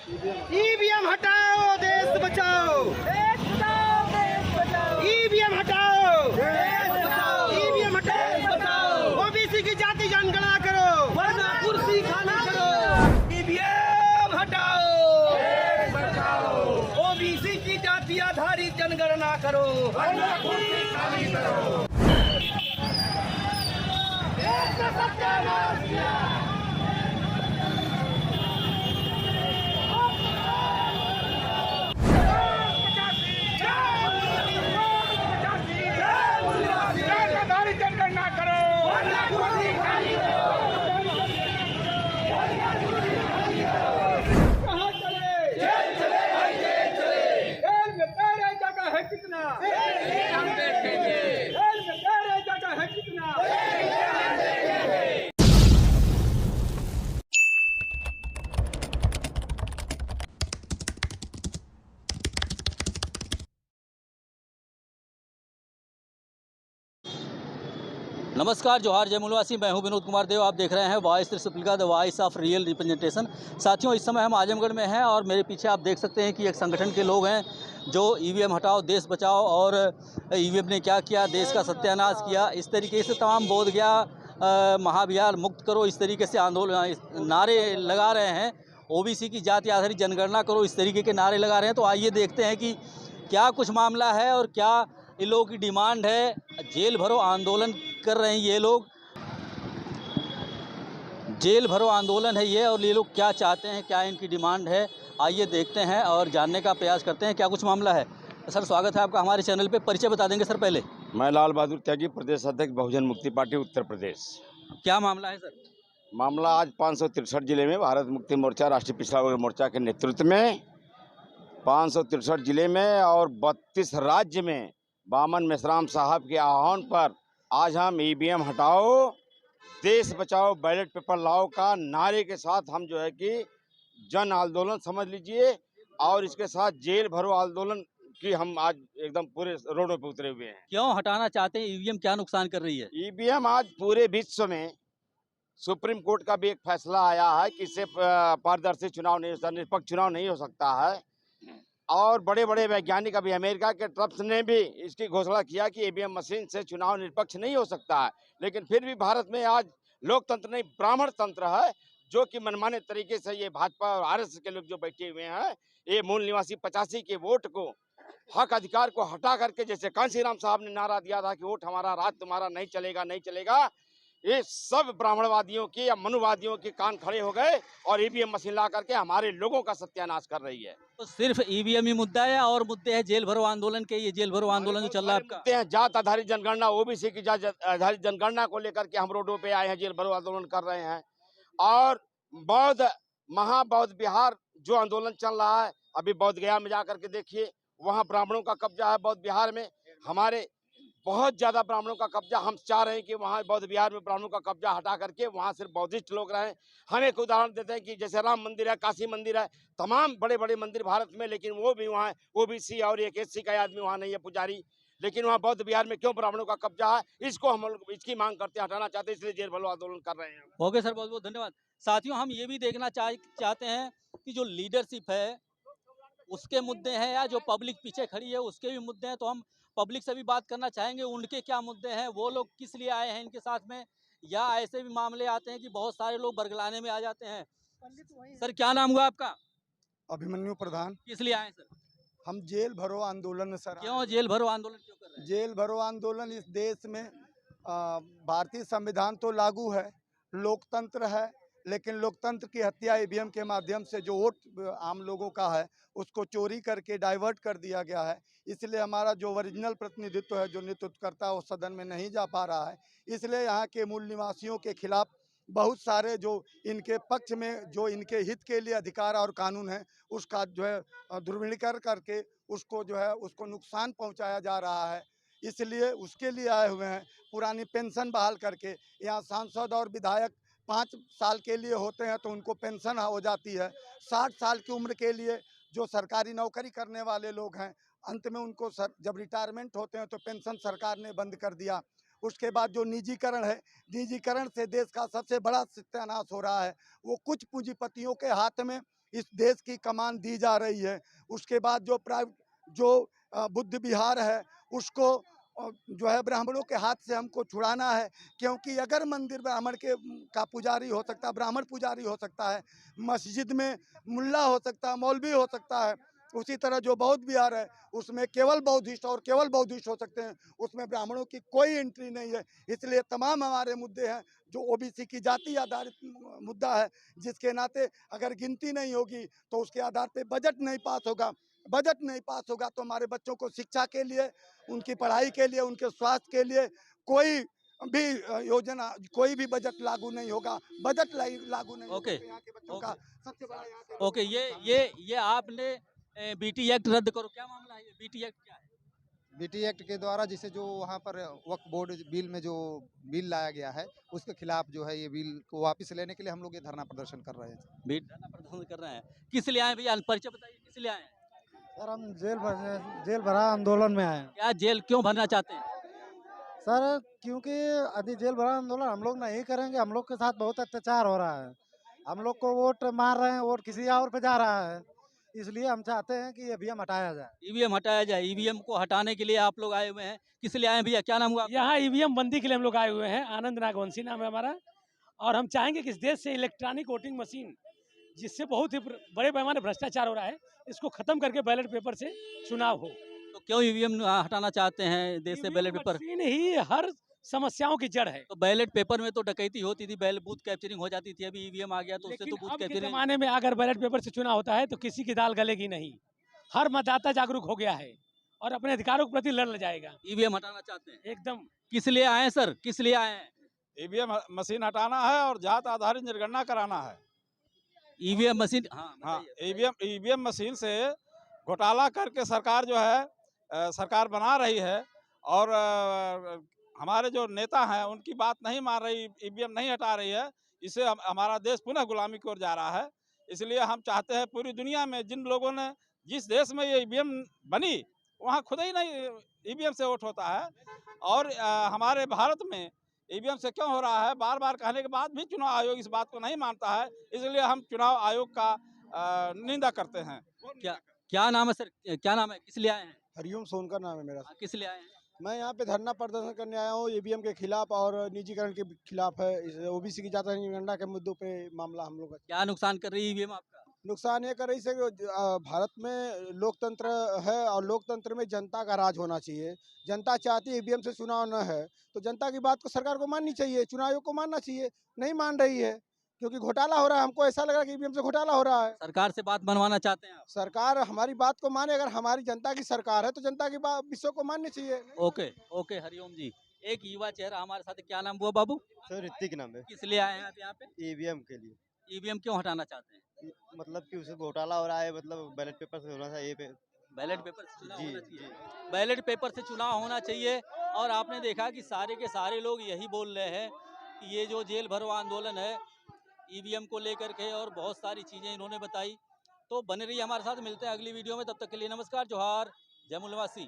EVM हटाओ, देश बचाओ। देश बचाओ, देश बचाओ। ईवीएम हटाओ, देश बचाओ। ईवीएम हटाओ, देश बचाओ। ओबीसी की जाति जनगणना करो, वरना कुर्सी खाली करो। ईवीएम हटाओ, देश बचाओ। ओबीसी की जाति आधारित जनगणना करो, वरना कुर्सी खाली करो। देश का सत्यानाश किया। जनगणना करो, वरना कुर्सी खाली करो। कहाँ चले? जेल चले भाई, जेल चले। जेल में तेरे जगह है कितना? हम देखेंगे। जेल में तेरे जगह है कितना? नमस्कार, जोहार, जय मूलवासी। मैं हूं विनोद कुमार देव। आप देख रहे हैं voice Republica, the voice of real representation. साथियों, इस समय हम आजमगढ़ में हैं और मेरे पीछे आप देख सकते हैं कि एक संगठन के लोग हैं जो ईवीएम हटाओ, देश बचाओ और ईवीएम ने क्या किया, देश का सत्यानाश किया, इस तरीके से तमाम बोधगया महाभियान मुक्त करो, इस तरीके से आंदोलन नारे लगा रहे हैं। ओबीसी की जाति आधारित जनगणना करो, इस तरीके के नारे लगा रहे हैं। तो आइए देखते हैं कि क्या कुछ मामला है और क्या इन लोगों की डिमांड है। जेल भरो आंदोलन कर रहे हैं ये लोग, जेल भरो आंदोलन है ये, और ये लोग क्या चाहते हैं, क्या इनकी डिमांड है। आइए देखते हैं और जानने का प्रयास करते हैं क्या कुछ मामला है। सर, स्वागत है आपका हमारे चैनल पे। परिचय बता देंगे सर पहले? मैं लाल बहादुर त्यागी, प्रदेश अध्यक्ष बहुजन मुक्ति पार्टी उत्तर प्रदेश। क्या मामला है सर? मामला आज 563 जिले में भारत मुक्ति मोर्चा, राष्ट्रीय पिछड़ा वर्ग मोर्चा के नेतृत्व में 563 जिले में और 32 राज्य में बामन मेश्राम साहब के आह्वान पर आज हम ईवीएम हटाओ, देश बचाओ, बैलेट पेपर लाओ का नारे के साथ हम जो है कि जन आंदोलन समझ लीजिए, और इसके साथ जेल भरो आंदोलन की हम आज एकदम पूरे रोडों पे उतरे हुए हैं। क्यों हटाना चाहते हैं? ईवीएम क्या नुकसान कर रही है? ईवीएम आज पूरे विश्व में सुप्रीम कोर्ट का भी एक फैसला आया है कि इससे पारदर्शी चुनाव नहीं हो सकता, निष्पक्ष चुनाव नहीं हो सकता है। और बड़े बड़े वैज्ञानिक, अभी अमेरिका के ट्रम्प ने भी इसकी घोषणा किया कि ईवीएम मशीन से चुनाव निष्पक्ष नहीं हो सकता है। लेकिन फिर भी भारत में आज लोकतंत्र नहीं, ब्राह्मण तंत्र है, जो कि मनमाने तरीके से ये भाजपा और आरएसएस के लोग जो बैठे हुए हैं, ये मूल निवासी 85 के वोट को, हक अधिकार को हटा करके, जैसे कांशीराम साहब ने नारा दिया था कि वोट हमारा, राज तुम्हारा, नहीं चलेगा, नहीं चलेगा, ये सब ब्राह्मणवादियों की या मनुवादियों के कान खड़े हो गए और ईवीएम मशीन ला करके हमारे लोगों का सत्यानाश कर रही है। तो सिर्फ ईवीएम ही मुद्दा है और मुद्दे हैं जेल भरो आंदोलन के? ये जेल भरो आंदोलन जो चल रहा है आपका? मुद्दे हैं जात आधारित जनगणना, ओबीसी की जात आधारित जनगणना को लेकर के हम रोडों पे आए हैं, जेल भरो आंदोलन कर रहे हैं। और बौद्ध महाबौद्ध बिहार जो आंदोलन चल रहा है, अभी बौद्ध गया में जाकर के देखिए, वहाँ ब्राह्मणों का कब्जा है। बौद्ध बिहार में हमारे बहुत ज्यादा ब्राह्मणों का कब्जा। हम चाह रहे हैं कि वहाँ बौद्ध बिहार में ब्राह्मणों का कब्जा हटा करके वहाँ सिर्फ बौद्धिस्ट लोग रहें। हम एक उदाहरण देते हैं कि जैसे राम मंदिर है, काशी मंदिर है, तमाम बड़े बड़े मंदिर भारत में, लेकिन वो भी वहाँ ओबीसी और एक एससी का आदमी वहाँ नहीं है, पुजारी। लेकिन वहाँ बौद्ध बिहार में क्यों ब्राह्मणों का कब्जा है? इसको हम लोग इसकी मांग करते हैं, हटाना चाहते हैं, इसलिए जेल भरो आंदोलन कर रहे हैं। ओके सर, बहुत बहुत धन्यवाद। साथियों, हम ये भी देखना चाहते हैं कि जो लीडरशिप है उसके मुद्दे हैं या जो पब्लिक पीछे खड़ी है उसके भी मुद्दे हैं। तो हम पब्लिक से भी बात करना चाहेंगे, उनके क्या मुद्दे हैं, वो लोग किस लिए आए हैं इनके साथ में, या ऐसे भी मामले आते हैं कि बहुत सारे लोग बरगलाने में आ जाते हैं। सर, क्या नाम हुआ आपका? अभिमन्यु प्रधान। किस लिए आए सर? हम जेल भरो आंदोलन सर। क्यों जेल भरो आंदोलन क्यों कर रहे हैं? जेल भरो आंदोलन, इस देश में भारतीय संविधान तो लागू है, लोकतंत्र है, लेकिन लोकतंत्र की हत्या ईवीएम के माध्यम से जो वोट आम लोगों का है उसको चोरी करके डाइवर्ट कर दिया गया है। इसलिए हमारा जो ओरिजिनल प्रतिनिधित्व है, जो नेतृत्व करता है, वो सदन में नहीं जा पा रहा है। इसलिए यहाँ के मूल निवासियों के खिलाफ बहुत सारे जो इनके पक्ष में, जो इनके हित के लिए अधिकार और कानून है, उसका जो है दुर्विनीकरण करके उसको जो है उसको नुकसान पहुँचाया जा रहा है। इसलिए उसके लिए आए हुए हैं। पुरानी पेंशन बहाल करके, यहाँ सांसद और विधायक 5 साल के लिए होते हैं तो उनको पेंशन हो जाती है। 60 साल की उम्र के लिए जो सरकारी नौकरी करने वाले लोग हैं, अंत में उनको जब रिटायरमेंट होते हैं तो पेंशन सरकार ने बंद कर दिया। उसके बाद जो निजीकरण है, निजीकरण से देश का सबसे बड़ा सत्यानाश हो रहा है। वो कुछ पूंजीपतियों के हाथ में इस देश की कमान दी जा रही है। उसके बाद जो बुद्ध विहार है उसको जो है ब्राह्मणों के हाथ से हमको छुड़ाना है, क्योंकि अगर मंदिर ब्राह्मण का पुजारी हो सकता है, ब्राह्मण पुजारी हो सकता है, मस्जिद में मुल्ला हो सकता है, मौलवी हो सकता है, उसी तरह जो बौद्ध विहार है उसमें केवल बौद्धिस्ट और केवल बौद्धिस्ट हो सकते हैं, उसमें ब्राह्मणों की कोई एंट्री नहीं है। इसलिए तमाम हमारे मुद्दे हैं जो ओबीसी की जाति आधारित मुद्दा है, जिसके नाते अगर गिनती नहीं होगी तो उसके आधार पे बजट नहीं पास होगा। बजट नहीं पास होगा तो हमारे बच्चों को शिक्षा के लिए, उनकी पढ़ाई के लिए, उनके स्वास्थ्य के लिए कोई भी योजना, कोई भी बजट लागू नहीं होगा। बजट लागू नहीं ओके, होगा तो यहाँ के बच्चों का सबसे बड़ा यहाँ के ओके, ये आपने बीटी एक्ट रद्द करो, क्या मामला है? ये बीटी एक्ट क्या है? बीटी एक्ट के द्वारा जिसे जो वहाँ पर वक्फ बोर्ड बिल में जो बिल लाया गया है उसके खिलाफ जो है ये बिल को वापस लेने के लिए हम लोग ये धरना प्रदर्शन कर रहे हैं। बीट धरना प्रदर्शन कर रहे हैं, किस लिए आए भैया? परिचय बताइए, किस लिए आए हैं? सर हम जेल भरा आंदोलन में आए हैं क्या जेल क्यों भरना चाहते हैं? सर, क्योंकि यदि जेल भरा आंदोलन हम लोग नहीं करेंगे, हम लोग के साथ बहुत अत्याचार हो रहा है, हम लोग को वोट मार रहे हैं, वोट किसी और पे जा रहा है, इसलिए हम चाहते हैं कि ईवीएम हटाया जाए। ईवीएम हटाया जाए। ईवीएम को हटाने के लिए आप लोग आए हुए हैं, किस लिए आए हैं भैया? क्या नाम हुआ? यहाँ ईवीएम बंदी के लिए हम लोग आए हुए हैं। आनंद नागवंशी नाम है हमारा, और हम चाहेंगे कि इस देश से इलेक्ट्रॉनिक वोटिंग मशीन, जिससे बहुत ही बड़े पैमाने भ्रष्टाचार हो रहा है, इसको खत्म करके बैलेट पेपर से चुनाव हो। तो क्यों ईवीएम हटाना चाहते हैं देश से? बैलेट पेपर मशीन ही हर समस्याओं की जड़ है। तो बैलेट पेपर में तो डकैती होती थी, बूथ कैप्चरिंग हो जाती थी, अभी ईवीएम आ गया तो उससे लेकिन तो बूथ अब के कैप्चरिंग। जमाने में अगर बैलेट पेपर से चुनाव होता है तो किसी की दाल गलेगी नहीं। हर मतदाता जागरूक हो गया है और अपने अधिकारों के प्रति लड़ जाएगा। ईवीएम हटाना चाहते हैं एकदम। किस लिए आए हैं सर? किस लिए आए हैं? ईवीएम मशीन हटाना है और जात आधारित जनगणना कराना है। ईवीएम मशीन, हाँ हाँ, ईवीएम मशीन से घोटाला करके सरकार जो है सरकार बना रही है, और हमारे जो नेता हैं उनकी बात नहीं मान रही, ईवीएम नहीं हटा रही है। इससे हमारा देश पुनः गुलामी की ओर जा रहा है। इसलिए हम चाहते हैं पूरी दुनिया में जिन लोगों ने, जिस देश में ये ईवीएम बनी वहाँ खुद ही नहीं ईवीएम से वोट होता है, और हमारे भारत में ईवीएम से क्यों हो रहा है, बार बार कहने के बाद भी चुनाव आयोग इस बात को नहीं मानता है। इसलिए हम चुनाव आयोग का निंदा करते हैं। क्या नाम है सर? क्या नाम है? किस लिए आए हैं? हरिओम सोनकर नाम है मेरा। किस लिए आए हैं? मैं यहाँ पे धरना प्रदर्शन करने आया हूँ, ईवीएम के खिलाफ और निजीकरण के खिलाफ है। ओबीसी की जाति जनगणना के मुद्दों पे मामला हम लोग का। क्या नुकसान कर रही है ईवीएम आपका? नुकसान ये कर रही है कि भारत में लोकतंत्र है और लोकतंत्र में जनता का राज होना चाहिए। जनता चाहती है ईवीएम से चुनाव न है, तो जनता की बात को सरकार को माननी चाहिए, चुनाव आयोग को मानना चाहिए। नहीं मान रही है क्योंकि घोटाला हो रहा है। हमको ऐसा लग रहा है कि ईवीएम से घोटाला हो रहा है। सरकार से बात बनवाना चाहते हैं आप? सरकार हमारी बात को माने, अगर हमारी जनता की सरकार है तो जनता की बात विषयों को माननी चाहिए। ओके ओके, हरिओम जी। एक युवा चेहरा हमारे साथ, क्या नाम हुआ बाबू? सर ऋतिक नाम है। किस लिए आए हैं आप यहाँ पे? ईवीएम के लिए, ईवीएम क्यों हटाना चाहते हैं? मतलब कि उसे घोटाला हो रहा है, मतलब बैलेट पेपर से होना चाहिए। बैलेट पेपर से चुनाव होना चाहिए। बैलेट पेपर से चुनाव होना चाहिए। और आपने देखा कि सारे के सारे लोग यही बोल रहे हैं कि ये जो जेल भरो आंदोलन है ईवीएम को लेकर के, और बहुत सारी चीज़ें इन्होंने बताई। तो बने रहिए हमारे साथ, मिलते हैं अगली वीडियो में। तब तक के लिए नमस्कार, जोहार, जय मूलवासी।